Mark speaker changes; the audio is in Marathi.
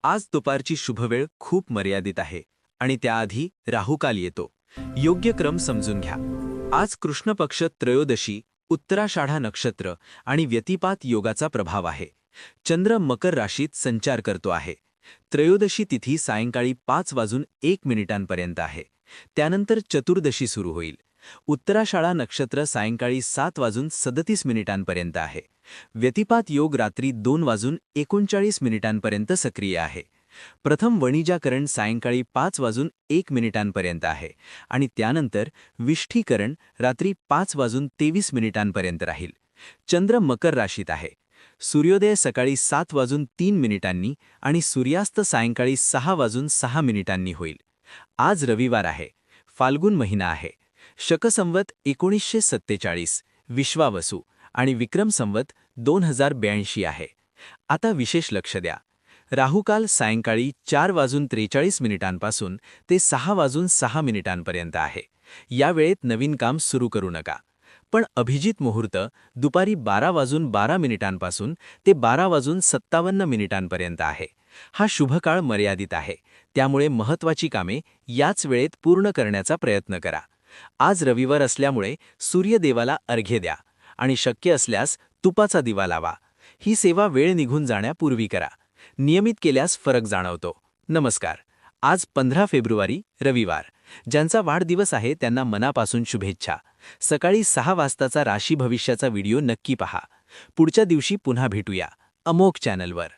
Speaker 1: आज दुपारची शुभवेळ खूप मर्यादित आहे आणि त्याआधी राहुकाल येतो. योग्य क्रम समजून घ्या. आज कृष्ण पक्ष त्रयोदशी, उत्तराषाढा नक्षत्र आणि व्यतिपात योगाचा प्रभाव आहे. चंद्र मकर राशीत संचार करतो आहे. त्रयोदशी तिथी सायंकाळी 5:01 आहे. त्यानंतर चतुर्दशी सुरू होईल. उत्तराषाढा नक्षत्र सायंकाळी 7:37 आहे. व्यतिपात योग रात्री 2:39 सक्रिय आहे. प्रथम वणिजाकरण सायंकाळी 5:01 आहे आणि त्यानंतर विष्ठीकरण रात्री 5:23 राहील. चंद्र मकर राशीत आहे. सूर्योदय सकाळी 7:03 आणि सूर्यास्त सायंकाळी 6:06 होईल. आज रविवार आहे. फाल्गुन महिना आहे. शकसंवत 1947, विश्वावसु आणि विक्रम संवत 2082 आहे. आता विशेष लक्ष द्या. राहुकाल सायंकाळी 4:43 पासून ते 6:06 आहे. या वेळेत नवीन काम सुरू करू नका. पण अभिजित मुहूर्त दुपारी 12:12 पासून ते 12:57 आहे. हा शुभकाळ मर्यादित आहे, त्यामुळे महत्त्वाची कामे याच वेळेत पूर्ण करण्याचा प्रयत्न करा. आज रविवार असल्यामुळे सूर्यदेवाला अर्घ्य द्या आणि शक्य असल्यास तुपाचा दिवा लावा. ही सेवा वेळ निघून जाण्यापूर्वी करा. नियमित केल्यास फरक जाणवतो. नमस्कार. आज 15 फेब्रुवारी रविवार. ज्यांचा वाढदिवस आहे त्यांना मनापासून शुभेच्छा. सकाळी 6 वाजताचा राशी भविष्याचा व्हिडिओ नक्की पहा. पुढच्या दिवशी पुन्हा भेटूया अमोघ चॅनलवर.